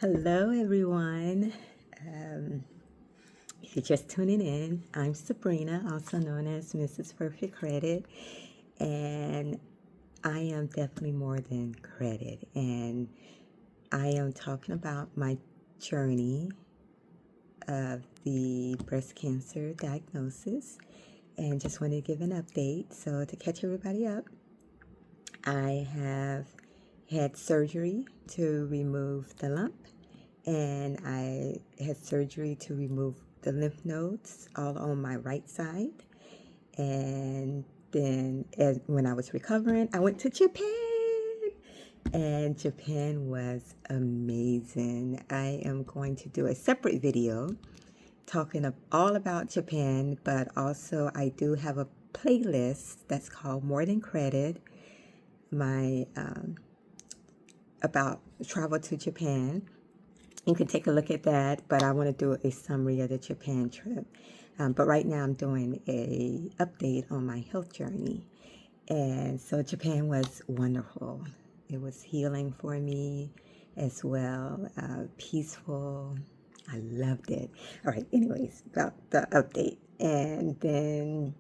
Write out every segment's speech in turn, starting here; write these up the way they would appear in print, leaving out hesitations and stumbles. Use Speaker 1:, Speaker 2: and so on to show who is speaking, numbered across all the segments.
Speaker 1: Hello, everyone. If you're just tuning in, I'm Sabrina, also known as Mrs. Perfect Credit, and I am definitely more than credit. And I am talking about my journey of the breast cancer diagnosis, and just wanted to give an update. So, to catch everybody up, I have had surgery to remove the lump, and I had surgery to remove the lymph nodes all on my right side. And then, when I was recovering, I went to Japan, and Japan was amazing. I am going to do a separate video talking all about Japan, but also I do have a playlist that's called More Than Credit, my about travel to Japan. You can take a look at that, but I want to do a summary of the Japan trip. But right now I'm doing a update on my health journey. And so Japan was wonderful. It was healing for me as well, peaceful. I loved it. All right, anyways, about the update. And then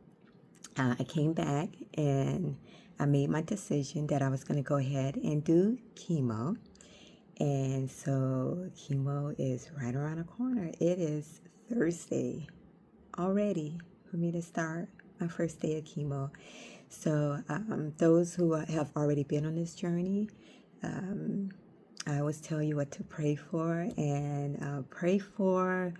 Speaker 1: I came back and I made my decision that I was going to go ahead and do chemo. And so chemo is right around the corner. It is Thursday already for me to start my first day of chemo. So those who have already been on this journey, I always tell you what to pray for, and pray for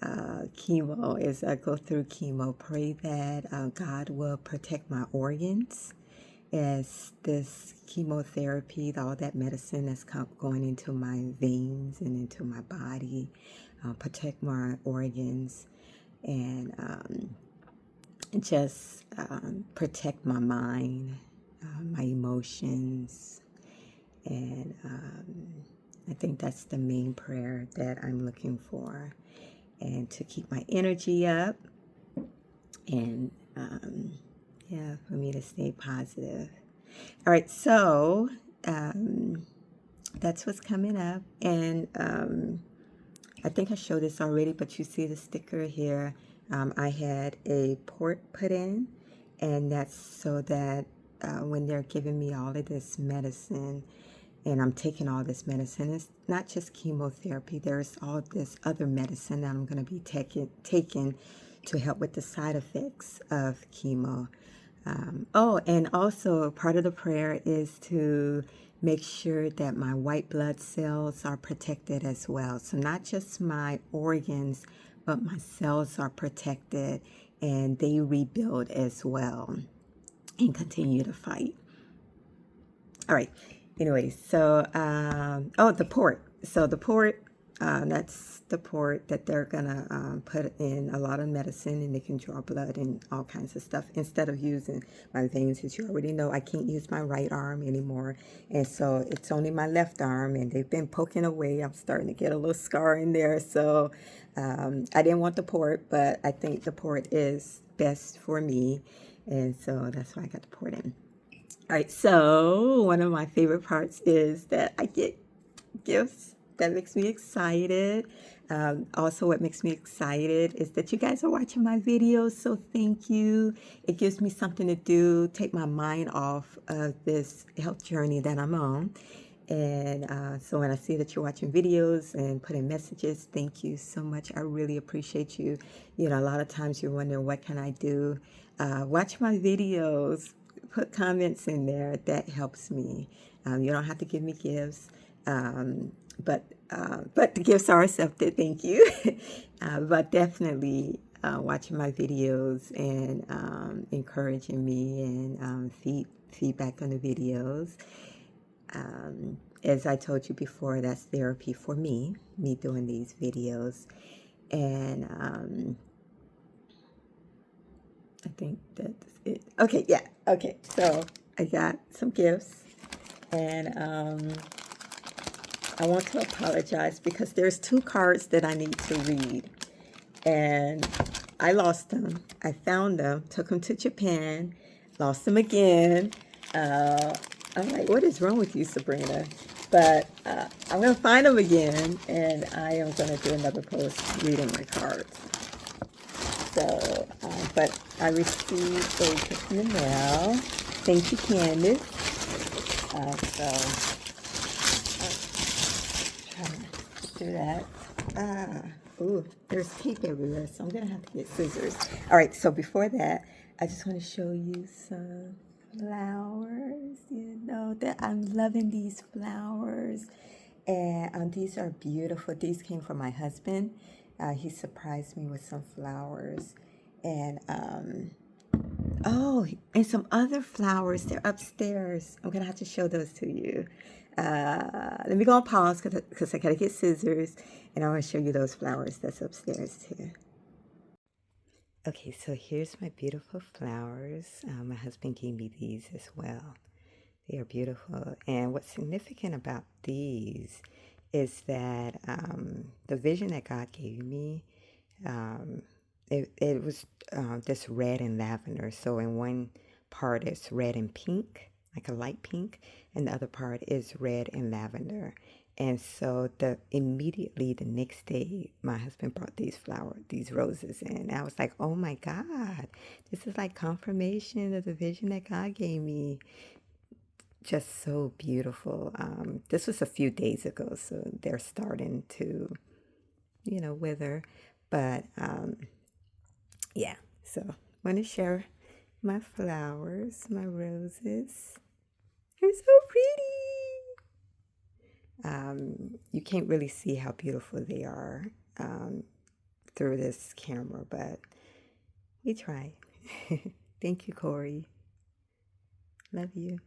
Speaker 1: chemo. As I go through chemo, pray that God will protect my organs as this chemotherapy, all that medicine that's going into my veins and into my body, protect my organs, and just protect my mind, my emotions. And I think that's the main prayer that I'm looking for, and to keep my energy up, and yeah, for me to stay positive. All right, so that's what's coming up. And I think I showed this already, but you see the sticker here. I had a port put in, and that's so that when they're giving me all of this medicine, and I'm taking all this medicine, it's not just chemotherapy. There's all this other medicine that I'm going to be taking to help with the side effects of chemo. And also part of the prayer is to make sure that my white blood cells are protected as well. So not just my organs, but my cells are protected and they rebuild as well and continue to fight. All right. Anyway, so, the port. So the port, that's the port that they're going to put in a lot of medicine, and they can draw blood and all kinds of stuff instead of using my veins. As you already know, I can't use my right arm anymore. And so it's only my left arm, and they've been poking away. I'm starting to get a little scar in there. So I didn't want the port, but I think the port is best for me. And so that's why I got the port in. All right, so one of my favorite parts is that I get gifts. That makes me excited. Also, what makes me excited is that you guys are watching my videos, so thank you. It gives me something to do, take my mind off of this health journey that I'm on. And so when I see that you're watching videos and putting messages, thank you so much. I really appreciate you. You know, a lot of times you're wondering, what can I do? Watch my videos. Put comments in there. That helps me. You don't have to give me gifts, but the gifts are accepted. Thank you. But definitely watching my videos and encouraging me and feedback on the videos. As I told you before, that's therapy for me doing these videos. And I think that's it. Okay, yeah, okay. So I got some gifts, and I want to apologize because there's 2 cards that I need to read, and I lost them. I found them, took them to Japan, lost them again. I'm like, what is wrong with you, Sabrina? But I'm going to find them again, and I am going to do another post reading my cards. So, but I received a gift in the mail. Thank you, Candace. Trying to do that. Ooh, there's tape everywhere, so I'm gonna have to get scissors. All right, so before that, I just want to show you some flowers. You know that I'm loving these flowers, and these are beautiful. These came from my husband. He surprised me with some flowers, and oh, and some other flowers. They're upstairs. I'm gonna have to show those to you. Let me go on pause because I gotta get scissors, and I want to show you those flowers that's upstairs too. Okay, so here's my beautiful flowers. My husband gave me these as well. They are beautiful, and what's significant about these is that the vision that God gave me. Um, it was this red and lavender. So in one part it's red and pink, like a light pink, and the other part is red and lavender. And so immediately the next day, my husband brought these roses in. I was like, oh my God, this is like confirmation of the vision that God gave me. Just so beautiful. This was a few days ago, so they're starting to, wither. But yeah, so I want to share my flowers, my roses. They're so pretty. You can't really see how beautiful they are through this camera, but we try. Thank you, Corey. Love you.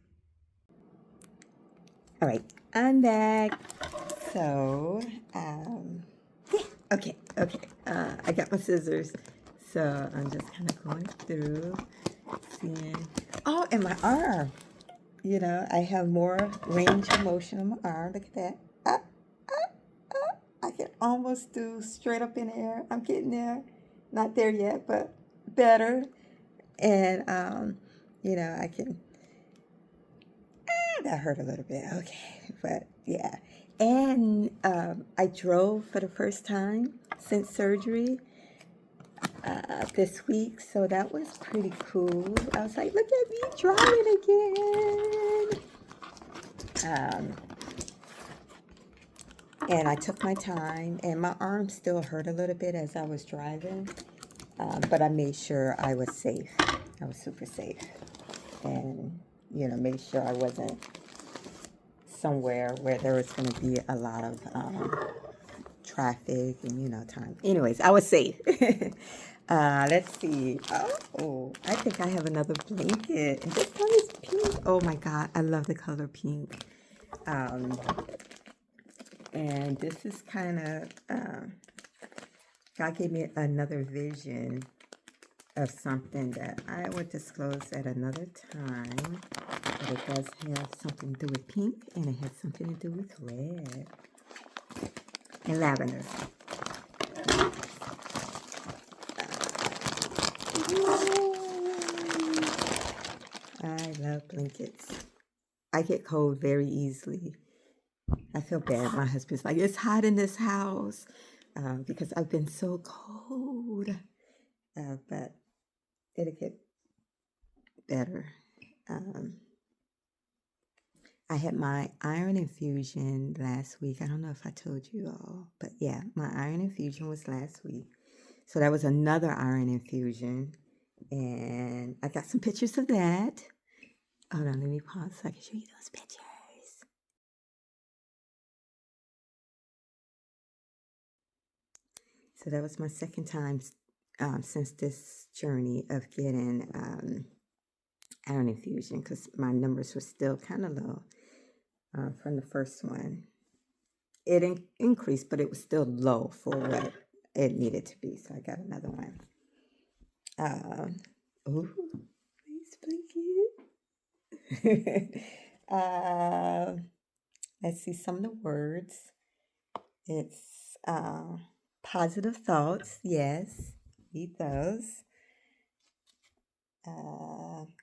Speaker 1: All right, I'm back. So, yeah, okay. I got my scissors. So I'm just kind of going through, seeing. Oh, and my arm. I have more range of motion on my arm. Look at that. I can almost do straight up in the air. I'm getting there. Not there yet, but better. And, I can. That hurt a little bit. Okay. But yeah. And I drove for the first time since surgery this week. So that was pretty cool. I was like, look at me driving again. And I took my time, and my arm still hurt a little bit as I was driving, but I made sure I was safe. I was super safe, and made sure I wasn't somewhere where there was going to be a lot of traffic and time. Anyways, I was safe. Let's see. Oh, I think I have another blanket, and this one is pink. Oh my God, I love the color pink. And this is kind of, God gave me another vision of something that I would disclose at another time. But it does have something to do with pink, and it has something to do with red and lavender. I love blankets. I get cold very easily. I feel bad. My husband's like, it's hot in this house because I've been so cold. But it'll get better. I had my iron infusion last week. I don't know if I told you all, but yeah, my iron infusion was last week. So that was another iron infusion. And I got some pictures of that. Hold on, let me pause so I can show you those pictures. So that was my second time since this journey of getting iron infusion because my numbers were still kind of low from the first one. It increased, but it was still low for what it needed to be. So I got another one. Ooh, nice blanket. Let's see some of the words. It's positive thoughts. Yes, need those.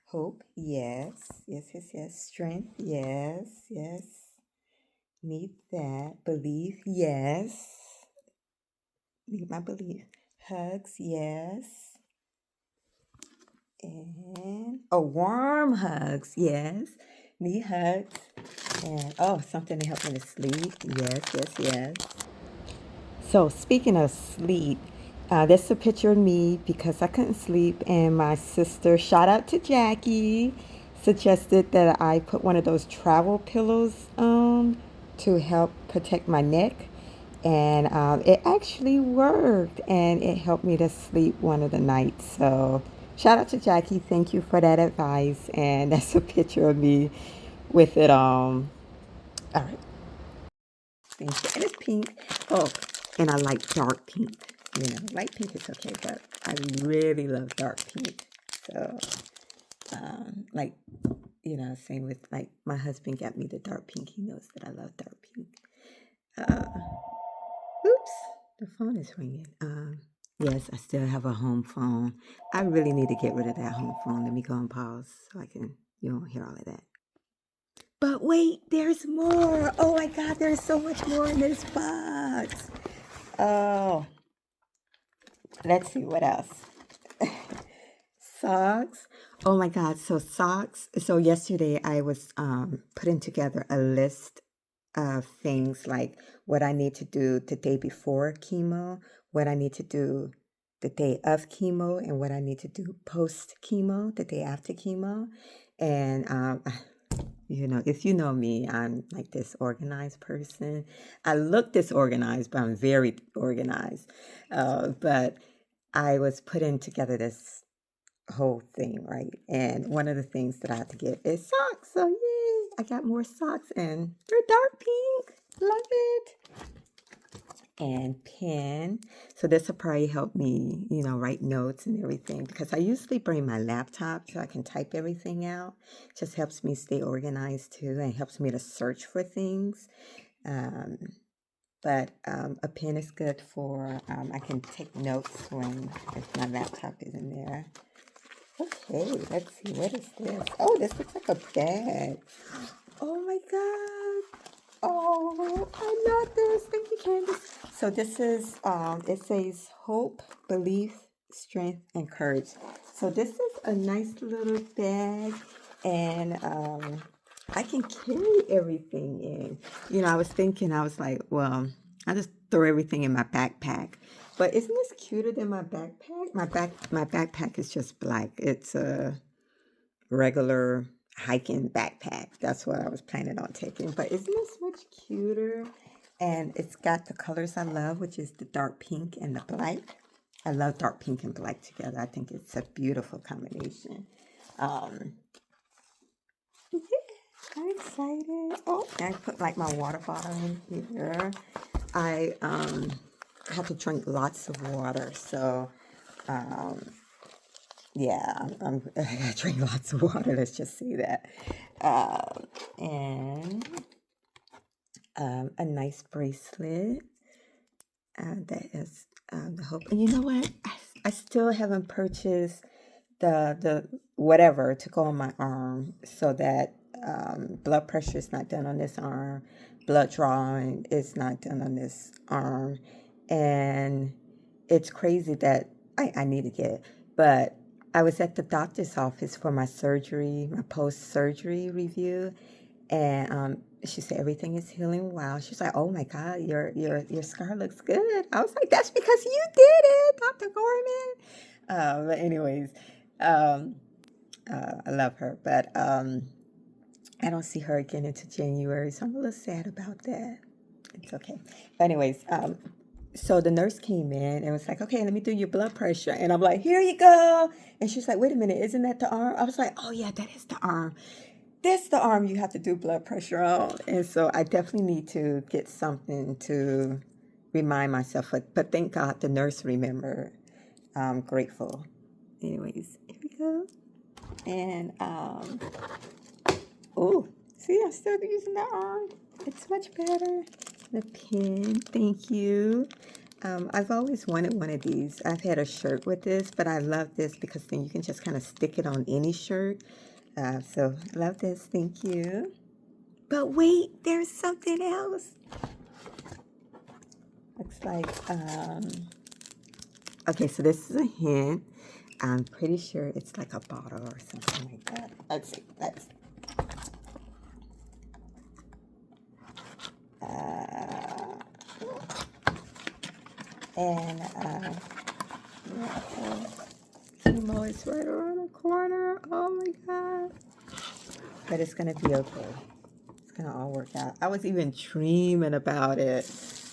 Speaker 1: Hope. Yes. Strength. Yes. Need that. Belief, yes. Need my belief. Hugs, yes. And oh, warm hugs, yes. Need hugs. And oh, something to help me to sleep. Yes, yes, yes. So speaking of sleep, that's a picture of me because I couldn't sleep, and my sister, shout out to Jackie, suggested that I put one of those travel pillows on to help protect my neck, and it actually worked, and it helped me to sleep one of the nights. So shout out to Jackie, thank you for that advice, and that's a picture of me with it. All right. Thank you. And it's pink. Oh, and I like dark pink. You know, light pink is okay, but I really love dark pink. So, like, same with like my husband got me the dark pink. He knows that I love dark pink. Uh, oops, the phone is ringing. Yes, I still have a home phone. I really need to get rid of that home phone. Let me go and pause so you won't hear all of that. But wait, there's more. Oh my God, there's so much more in this box. Oh, let's see what else. Socks. Oh my God. So socks. So yesterday I was putting together a list of things like what I need to do the day before chemo, what I need to do the day of chemo, and what I need to do post chemo, the day after chemo. And if you know me, I'm like this organized person. I look disorganized, but I'm very organized. But I was putting together this whole thing, right? And one of the things that I have to get is socks. So yay, I got more socks and they're dark pink. Love it. And pen. So this will probably help me, write notes and everything because I usually bring my laptop so I can type everything out. Just helps me stay organized too and helps me to search for things. Um, but a pen is good for, I can take notes if my laptop isn't there. Okay, let's see. What is this? Oh, this looks like a bag. Oh my God. Oh, I love this. Thank you, Candace. So this is, it says hope, belief, strength, and courage. So this is a nice little bag, and I can carry everything in. I was thinking, I was like, well, I just throw everything in my backpack. But isn't this cuter than my backpack? My backpack is just black. It's a regular hiking backpack. That's what I was planning on taking. But isn't this much cuter? And it's got the colors I love, which is the dark pink and the black. I love dark pink and black together. I think it's a beautiful combination. Yeah, I'm excited. Oh, and I put like my water bottle in here. I have to drink lots of water, so yeah, I drink lots of water. Let's just say that. And a nice bracelet that is the hope. And you know what? I still haven't purchased the whatever to go on my arm so that blood pressure is not done on this arm, blood drawing is not done on this arm, and it's crazy that I need to get it. But I was at the doctor's office for my surgery, my post-surgery review, and she said everything is healing well. She's like, "Oh my God, your scar looks good." I was like, "That's because you did it, Dr. Gorman." But anyways, um, I love her, but I don't see her again until January, so I'm a little sad about that. It's okay. But anyways, so the nurse came in and was like, "Okay, let me do your blood pressure." And I'm like, "Here you go." And she's like, "Wait a minute, isn't that the arm?" I was like, "Oh yeah, that is the arm. That's the arm you have to do blood pressure on." And so I definitely need to get something to remind myself. But thank God the nurse remembered. I'm grateful. Anyways, here we go. And oh, see, I'm still using the arm. It's much better. The pin, thank you. I've always wanted one of these. I've had a shirt with this, but I love this because then you can just kind of stick it on any shirt. So love this, thank you. But wait, there's something else. Looks like, okay, so this is a hint. I'm pretty sure it's like a bottle or something like that. Let's see. And yeah, chemo is right around the corner. Oh my God. But it's gonna be okay. It's gonna all work out. I was even dreaming about it.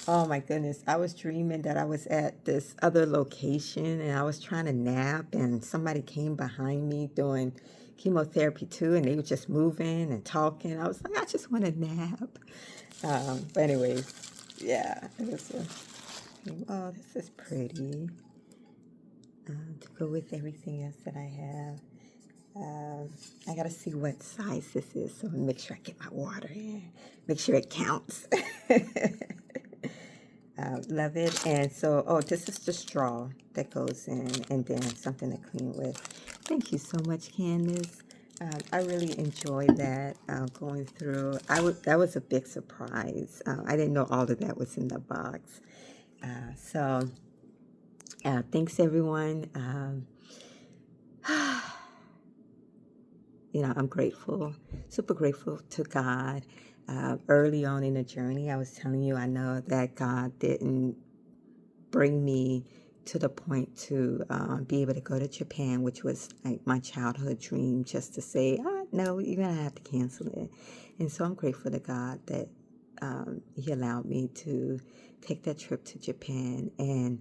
Speaker 1: Oh my goodness. I was dreaming that I was at this other location and I was trying to nap and somebody came behind me doing chemotherapy too, and they were just moving and talking. I was like, I just want to nap. But anyways, yeah, it was oh, this is pretty. To go with everything else that I have. I gotta see what size this is, so make sure I get my water in. Make sure it counts. Love it. And so, oh, this is the straw that goes in, and then something to clean with. Thank you so much, Candace. I really enjoyed that going through. That was a big surprise. I didn't know all of that was in the box. So, thanks everyone. You know, I'm grateful, super grateful to God. Early on in the journey, I was telling you, I know that God didn't bring me to the point to be able to go to Japan, which was like my childhood dream, just to say, no, you're going to have to cancel it. And so I'm grateful to God that He allowed me to take that trip to Japan. And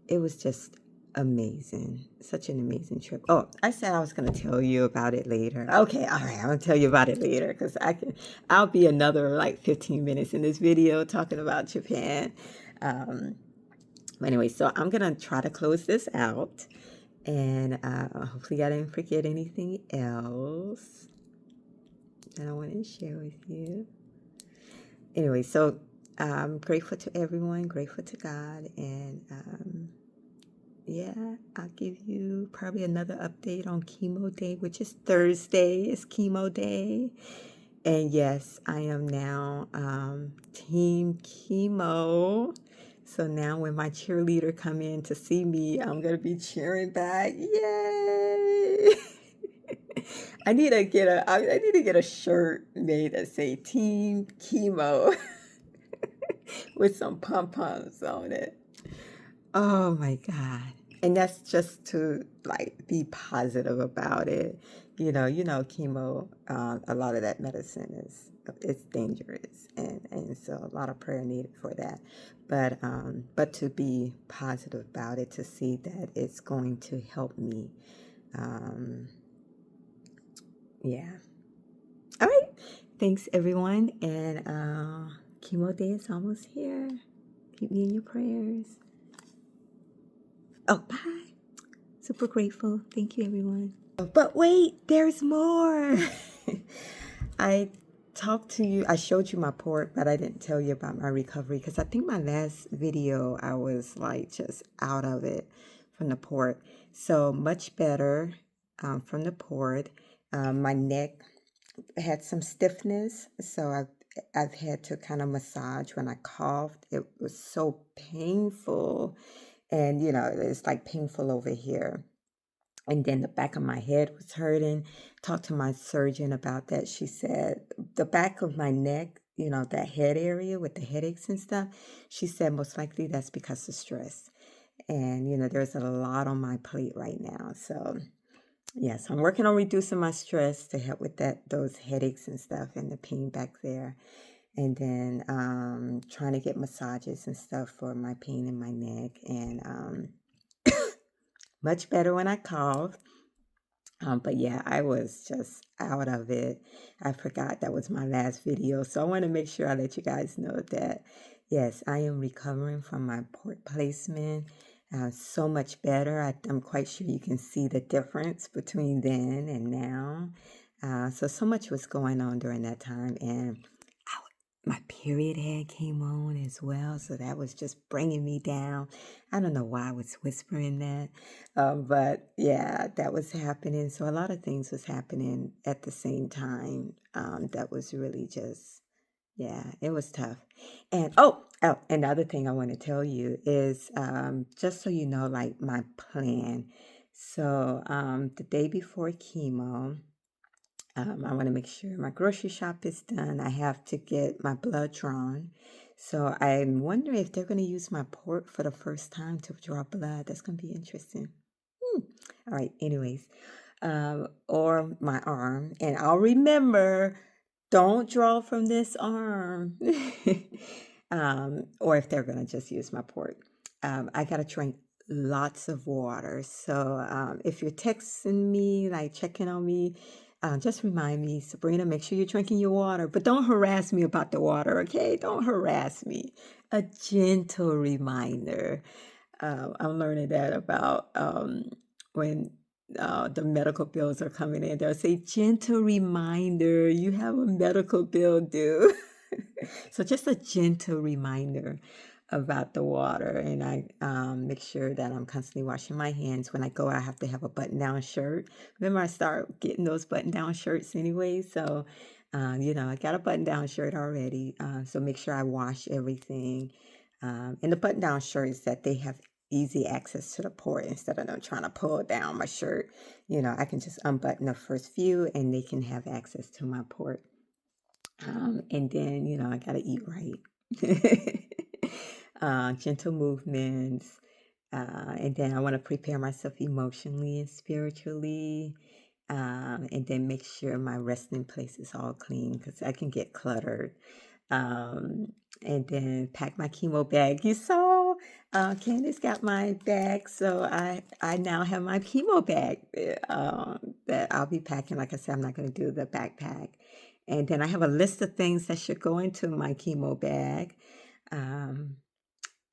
Speaker 1: it was just amazing. Such an amazing trip. Oh, I said I was going to tell you about it later. Okay, all right, I'm going to tell you about it later because I'll be another like 15 minutes in this video talking about Japan. Anyway, so I'm going to try to close this out, and hopefully I didn't forget anything else that I want to share with you. Anyway, so I'm grateful to everyone, grateful to God, and yeah, I'll give you probably another update on chemo day, which is Thursday. It's chemo day. And yes, I am now team chemo. So now when my cheerleader come in to see me, I'm going to be cheering back. Yay! I need to get a shirt made that say team chemo with some pom-poms on it. Oh my God. And that's just to like be positive about it. You know, chemo, a lot of that medicine it's dangerous, and so a lot of prayer needed for that. But to be positive about it, to see that it's going to help me. Yeah. All right. Thanks everyone. And chemo day is almost here. Keep me in your prayers. Oh, bye. Super grateful. Thank you, everyone. But wait, there's more. I talked to you, I showed you my port, but I didn't tell you about my recovery because I think my last video, I was like just out of it from the port. So much better from the port. My neck had some stiffness, so I've had to kind of massage when I coughed. It was so painful. And, you know, it's like painful over here. And then the back of my head was hurting. Talked to my surgeon about that. She said the back of my neck, you know, that head area with the headaches and stuff, she said most likely that's because of stress. And, you know, there's a lot on my plate right now. So, yes, I'm working on reducing my stress to help with those headaches and stuff and the pain back there. And then trying to get massages and stuff for my pain in my neck. And much better when I cough. But yeah, I was just out of it. I forgot that was my last video. So I want to make sure I let you guys know that, yes, I am recovering from my port placement. So much better. I'm quite sure you can see the difference between then and now. So much was going on during that time. And my period had came on as well, so that was just bringing me down. I don't know why I was whispering that, but yeah, that was happening. So a lot of things was happening at the same time. That was really just, yeah, it was tough. And another thing I want to tell you is, just so you know, like my plan. So the day before chemo. I want to make sure my grocery shop is done. I have to get my blood drawn. So I'm wondering if they're going to use my port for the first time to draw blood. That's going to be interesting. Hmm. All right. Anyways, or my arm, and I'll remember. Don't draw from this arm. Or if they're going to just use my port. I got to drink lots of water. So if you're texting me, like checking on me, just remind me, Sabrina, make sure you're drinking your water, but don't harass me about the water, okay? Don't harass me. A gentle reminder. I'm learning that about when the medical bills are coming in. They'll say, gentle reminder, you have a medical bill due. So just a gentle reminder about the water. And I make sure that I'm constantly washing my hands. When I go, I have to have a button-down shirt. Remember, I start getting those button-down shirts anyway. So, I got a button-down shirt already. So make sure I wash everything. And the button-down shirts that they have easy access to the port instead of them trying to pull down my shirt. I can just unbutton the first few and they can have access to my port. And then, I got to eat right. Gentle movements. And then I want to prepare myself emotionally and spiritually. And then make sure my resting place is all clean because I can get cluttered. And then pack my chemo bag. You saw, Candace got my bag, so I now have my chemo bag that I'll be packing. Like I said, I'm not going to do the backpack. And then I have a list of things that should go into my chemo bag. Um,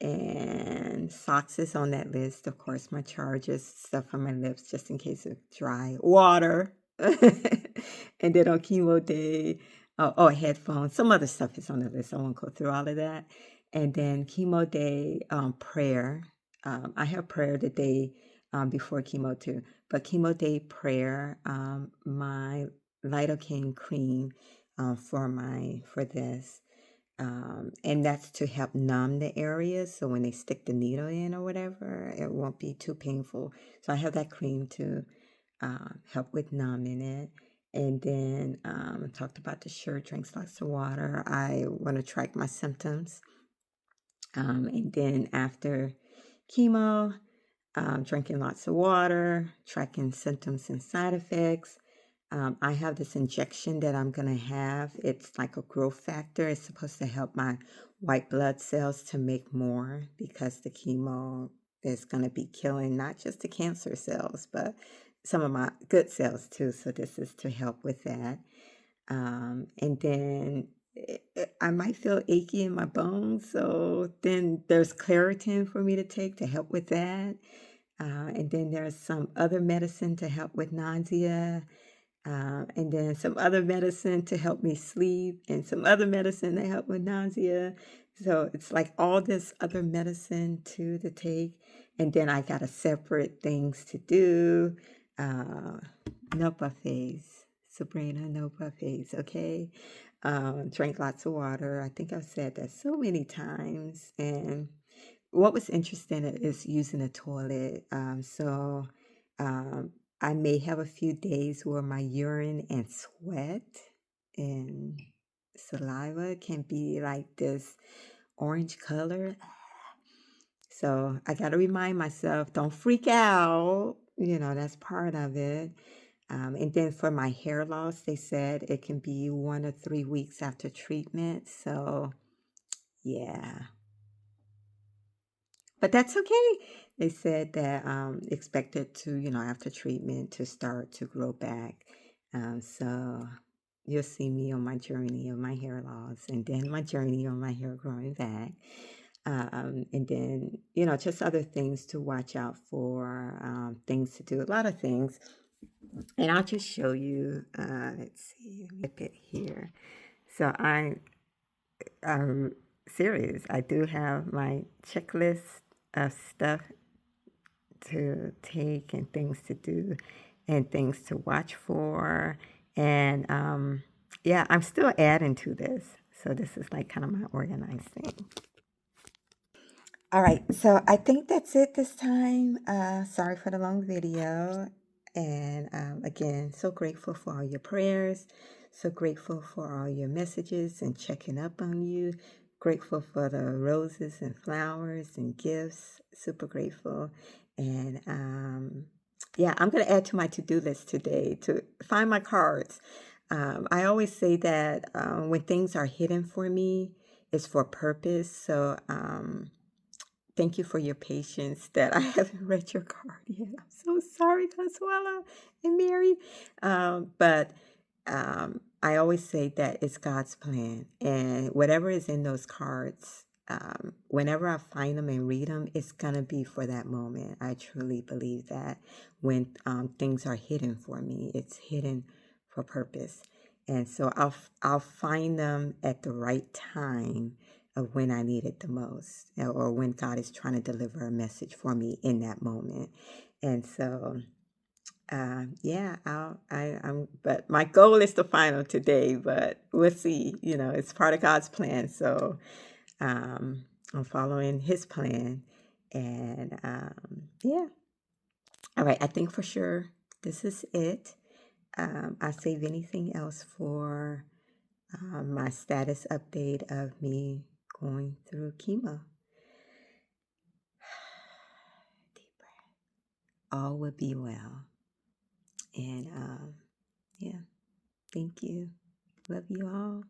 Speaker 1: and socks is on that list. Of course, my chargers, stuff on my lips just in case of dry water. And then on chemo day, headphones. Some other stuff is on the list. I won't go through all of that. And then chemo day prayer. I have prayer the day before chemo too. But chemo day prayer, my lidocaine cream for this. And that's to help numb the area. So when they stick the needle in or whatever, it won't be too painful. So I have that cream to help with numbing it. And then I talked about the shirt, drinks lots of water. I want to track my symptoms. And then after chemo, drinking lots of water, tracking symptoms and side effects. I have this injection that I'm going to have. It's like a growth factor. It's supposed to help my white blood cells to make more because the chemo is going to be killing not just the cancer cells, but some of my good cells too. So this is to help with that. And then I might feel achy in my bones. So then there's Claritin for me to take to help with that. And then there's some other medicine to help with nausea. And then some other medicine to help me sleep, and some other medicine to help with nausea. So it's like all this other medicine too to take. And then I got a separate things to do. Uh, no buffets, Sabrina, no buffets, okay? Drink lots of water. I think I've said that so many times. And what was interesting is using a toilet. Um, I may have a few days where my urine and sweat and saliva can be like this orange color. So I got to remind myself, don't freak out. That's part of it. And then for my hair loss, they said it can be 1 or 3 weeks after treatment. So, yeah. But that's okay. They said that expected to, after treatment to start to grow back. So you'll see me on my journey of my hair loss and then my journey on my hair growing back. And then, just other things to watch out for, things to do, a lot of things. And I'll just show you, let's see, let me flip it here. So serious. I do have my checklist of stuff to take and things to do and things to watch for. And yeah, I'm still adding to this. So this is like kind of my organized thing. All right, so I think that's it this time. Sorry for the long video. And again, so grateful for all your prayers. So grateful for all your messages and checking up on you. Grateful for the roses and flowers and gifts. Super grateful. And yeah, I'm going to add to my to-do list today to find my cards. I always say that when things are hidden for me, it's for purpose. So, thank you for your patience that I haven't read your card yet. I'm so sorry, Consuela and Mary. But I always say that it's God's plan. And whatever is in those cards, whenever I find them and read them, it's going to be for that moment. I truly believe that when things are hidden for me, it's hidden for purpose. And so I'll find them at the right time of when I need it the most, or when God is trying to deliver a message for me in that moment. And so, yeah, but my goal is to find them today, but we'll see. You know, it's part of God's plan. So, I'm following His plan. And yeah, all right, I think for sure this is it. I save anything else for my status update of me going through chemo. Deep breath. All will be well. And yeah, thank you. Love you all.